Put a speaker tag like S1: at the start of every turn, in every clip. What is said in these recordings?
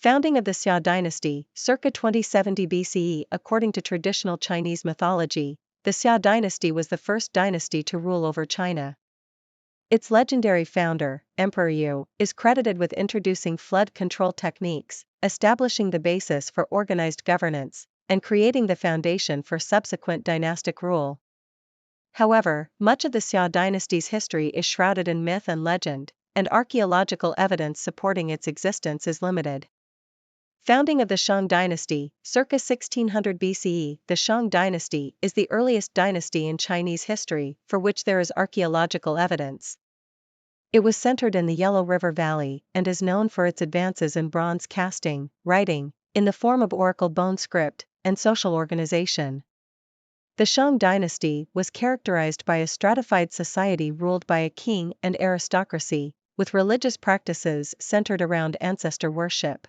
S1: Founding of the Xia dynasty, circa 2070 BCE. According to traditional Chinese mythology, the Xia dynasty was the first dynasty to rule over China. Its legendary founder, Emperor Yu, is credited with introducing flood control techniques, establishing the basis for organized governance, and creating the foundation for subsequent dynastic rule. However, much of the Xia dynasty's history is shrouded in myth and legend, and archaeological evidence supporting its existence is limited. Founding of the Shang dynasty, circa 1600 BCE. The Shang dynasty is the earliest dynasty in Chinese history for which there is archaeological evidence. It was centered in the Yellow River Valley and is known for its advances in bronze casting, writing, in the form of oracle bone script, and social organization. The Shang dynasty was characterized by a stratified society ruled by a king and aristocracy, with religious practices centered around ancestor worship.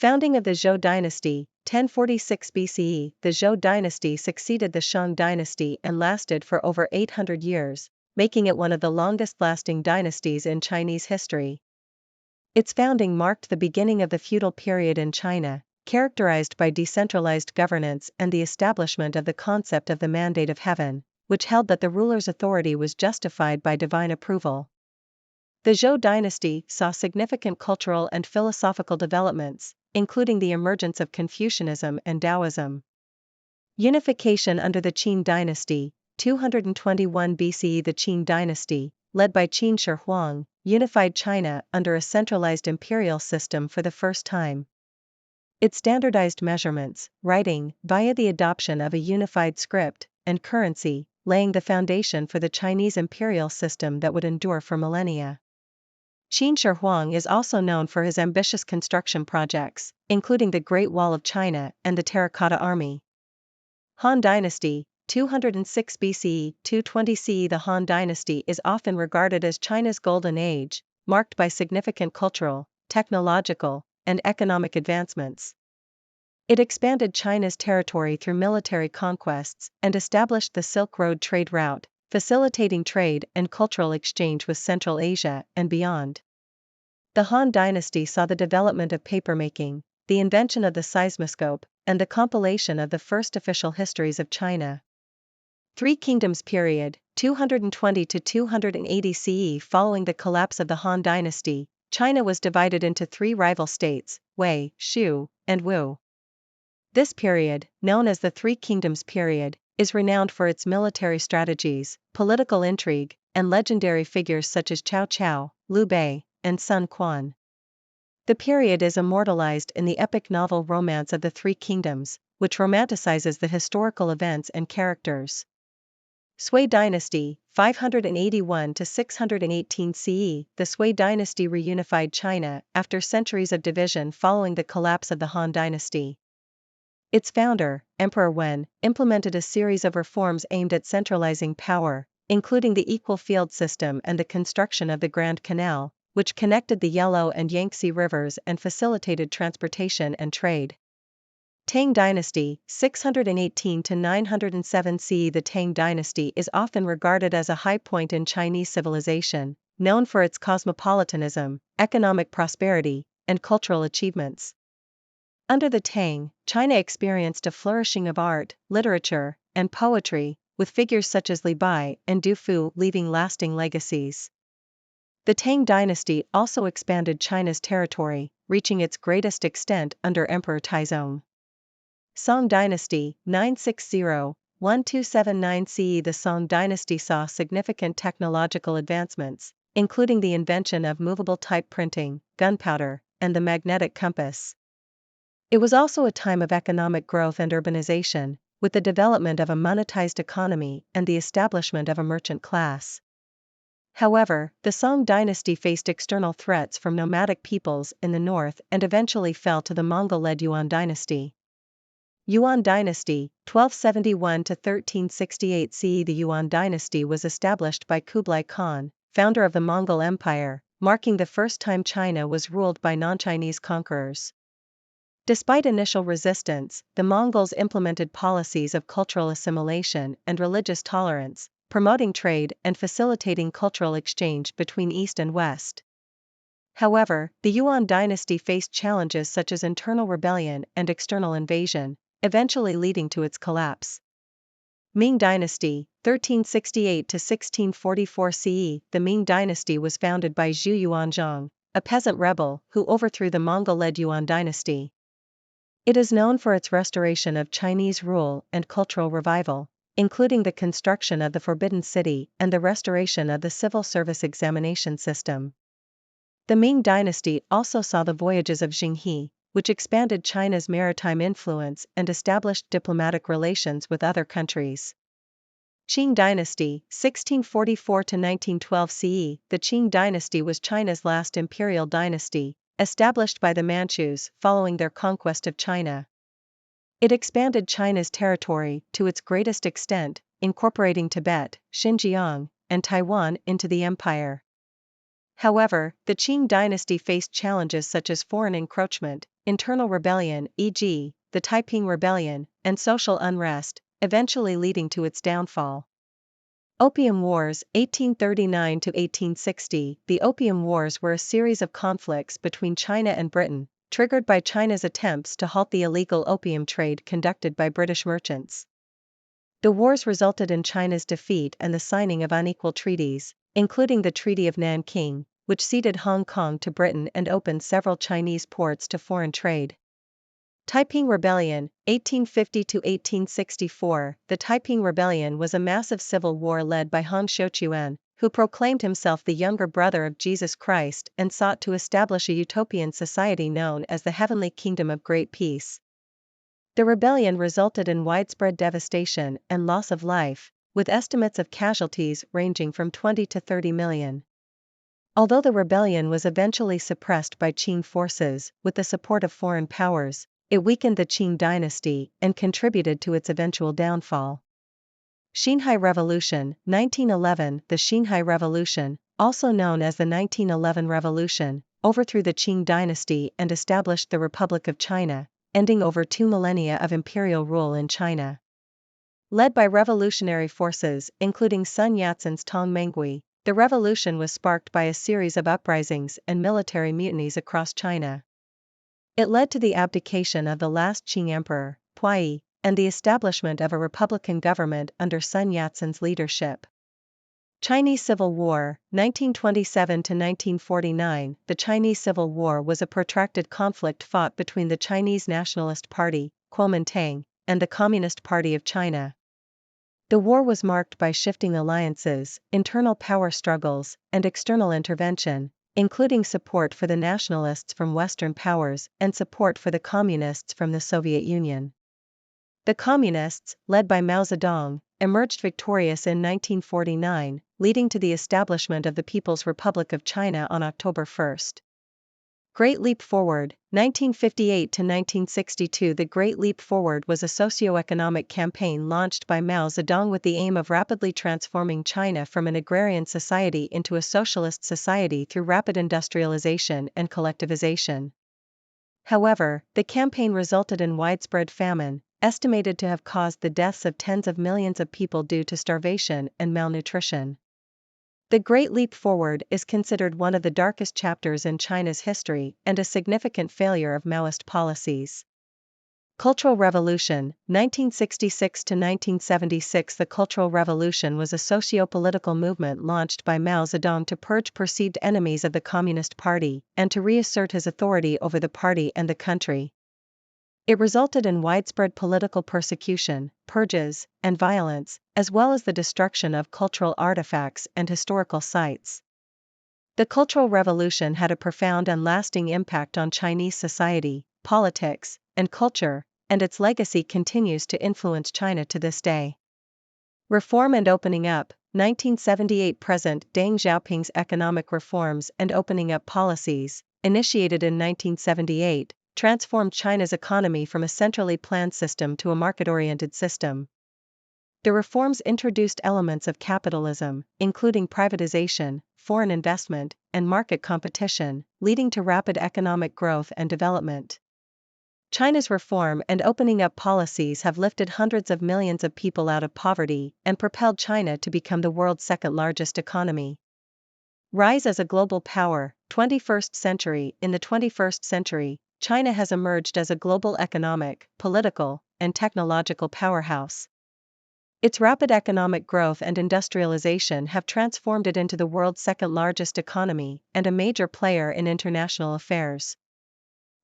S1: Founding of the Zhou dynasty, 1046 BCE. The Zhou dynasty succeeded the Shang dynasty and lasted for over 800 years, making it one of the longest-lasting dynasties in Chinese history. Its founding marked the beginning of the feudal period in China, characterized by decentralized governance and the establishment of the concept of the mandate of heaven, which held that the ruler's authority was justified by divine approval. The Zhou dynasty saw significant cultural and philosophical developments, including the emergence of Confucianism and Taoism. Unification under the Qin dynasty, 221 BCE. The Qin dynasty, led by Qin Shi Huang, unified China under a centralized imperial system for the first time. It standardized measurements, writing, via the adoption of a unified script and currency, laying the foundation for the Chinese imperial system that would endure for millennia. Qin Shi Huang is also known for his ambitious construction projects, including the Great Wall of China and the Terracotta Army. Han Dynasty, 206 BCE, 220 CE. The Han Dynasty is often regarded as China's golden age, marked by significant cultural, technological, and economic advancements. It expanded China's territory through military conquests and established the Silk Road trade route, facilitating trade and cultural exchange with Central Asia and beyond. The Han Dynasty saw the development of papermaking, the invention of the seismoscope, and the compilation of the first official histories of China. Three Kingdoms period, 220 to 280 CE. Following the collapse of the Han Dynasty, China was divided into three rival states, Wei, Shu, and Wu. This period, known as the Three Kingdoms period, is renowned for its military strategies, political intrigue, and legendary figures such as Cao Cao, Liu Bei, and Sun Quan. The period is immortalized in the epic novel Romance of the Three Kingdoms, which romanticizes the historical events and characters. Sui dynasty, 581 to 618 CE. The Sui dynasty reunified China after centuries of division following the collapse of the Han dynasty. Its founder, Emperor Wen, implemented a series of reforms aimed at centralizing power, including the equal field system and the construction of the Grand Canal, which connected the Yellow and Yangtze rivers and facilitated transportation and trade. Tang dynasty, 618 to 907 CE. The Tang dynasty is often regarded as a high point in Chinese civilization, known for its cosmopolitanism, economic prosperity, and cultural achievements. Under the Tang, China experienced a flourishing of art, literature, and poetry, with figures such as Li Bai and Du Fu leaving lasting legacies. The Tang dynasty also expanded China's territory, reaching its greatest extent under Emperor Taizong. Song dynasty, 960-1279 CE. The Song dynasty saw significant technological advancements, including the invention of movable type printing, gunpowder, and the magnetic compass. It was also a time of economic growth and urbanization, with the development of a monetized economy and the establishment of a merchant class. However, the Song dynasty faced external threats from nomadic peoples in the north and eventually fell to the Mongol-led Yuan dynasty. Yuan dynasty, 1271 to 1368 CE. The Yuan dynasty was established by Kublai Khan, founder of the Mongol Empire, marking the first time China was ruled by non-Chinese conquerors. Despite initial resistance, the Mongols implemented policies of cultural assimilation and religious tolerance, promoting trade and facilitating cultural exchange between East and West. However, the Yuan dynasty faced challenges such as internal rebellion and external invasion, eventually leading to its collapse. Ming Dynasty, 1368 to 1644 CE. The Ming Dynasty was founded by Zhu Yuanzhang, a peasant rebel who overthrew the Mongol-led Yuan dynasty. It is known for its restoration of Chinese rule and cultural revival, including the construction of the Forbidden City and the restoration of the civil service examination system. The Ming Dynasty also saw the voyages of Xinghe, which expanded China's maritime influence and established diplomatic relations with other countries. Qing Dynasty, 1644 to 1912 CE. The Qing Dynasty was China's last imperial dynasty, established by the Manchus following their conquest of China. It expanded China's territory to its greatest extent, incorporating Tibet, Xinjiang, and Taiwan into the empire. However, the Qing dynasty faced challenges such as foreign encroachment, internal rebellion, e.g., the Taiping Rebellion, and social unrest, eventually leading to its downfall. Opium Wars, 1839 to 1860. The Opium Wars were a series of conflicts between China and Britain, triggered by China's attempts to halt the illegal opium trade conducted by British merchants. The wars resulted in China's defeat and the signing of unequal treaties, including the Treaty of Nanking, which ceded Hong Kong to Britain and opened several Chinese ports to foreign trade. Taiping Rebellion, 1850 to 1864. The Taiping Rebellion was a massive civil war led by Han Xiuquan, who proclaimed himself the younger brother of Jesus Christ and sought to establish a utopian society known as the Heavenly Kingdom of Great Peace. The rebellion resulted in widespread devastation and loss of life, with estimates of casualties ranging from 20 to 30 million. Although the rebellion was eventually suppressed by Qing forces with the support of foreign powers, it weakened the Qing dynasty and contributed to its eventual downfall. Xinhai Revolution, 1911. The Xinhai Revolution, also known as the 1911 Revolution, overthrew the Qing dynasty and established the Republic of China, ending over 2 millennia of imperial rule in China. Led by revolutionary forces, including Sun Yat-sen's Tongmenghui, the revolution was sparked by a series of uprisings and military mutinies across China. It led to the abdication of the last Qing emperor, Puyi, and the establishment of a republican government under Sun Yat-sen's leadership. Chinese Civil War, 1927 to 1949. The Chinese Civil War was a protracted conflict fought between the Chinese Nationalist Party, Kuomintang, and the Communist Party of China. The war was marked by shifting alliances, internal power struggles, and external intervention, including support for the nationalists from Western powers and support for the communists from the Soviet Union. The Communists, led by Mao Zedong, emerged victorious in 1949, leading to the establishment of the People's Republic of China on October 1. Great Leap Forward, 1958 to 1962. The Great Leap Forward was a socio-economic campaign launched by Mao Zedong with the aim of rapidly transforming China from an agrarian society into a socialist society through rapid industrialization and collectivization. However, the campaign resulted in widespread famine, estimated to have caused the deaths of tens of millions of people due to starvation and malnutrition. The Great Leap Forward is considered one of the darkest chapters in China's history and a significant failure of Maoist policies. Cultural Revolution, 1966 to 1976. The Cultural Revolution was a socio-political movement launched by Mao Zedong to purge perceived enemies of the Communist Party and to reassert his authority over the party and the country. It resulted in widespread political persecution, purges, and violence, as well as the destruction of cultural artifacts and historical sites. The Cultural Revolution had a profound and lasting impact on Chinese society, politics, and culture, and its legacy continues to influence China to this day. Reform and Opening Up, 1978. President Deng Xiaoping's economic reforms and opening up policies, initiated in 1978, transformed China's economy from a centrally planned system to a market-oriented system. The reforms introduced elements of capitalism, including privatization, foreign investment, and market competition, leading to rapid economic growth and development. China's reform and opening up policies have lifted hundreds of millions of people out of poverty and propelled China to become the world's second-largest economy. Rise as a global power, 21st century. In the 21st century, China has emerged as a global economic, political, and technological powerhouse. Its rapid economic growth and industrialization have transformed it into the world's second-largest economy and a major player in international affairs.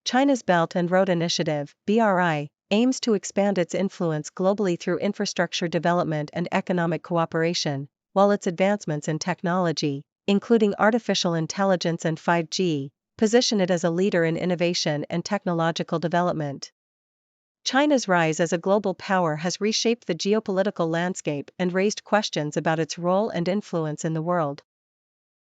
S1: China's Belt and Road Initiative, BRI, aims to expand its influence globally through infrastructure development and economic cooperation, while its advancements in technology, including artificial intelligence and 5G, position it as a leader in innovation and technological development. China's rise as a global power has reshaped the geopolitical landscape and raised questions about its role and influence in the world.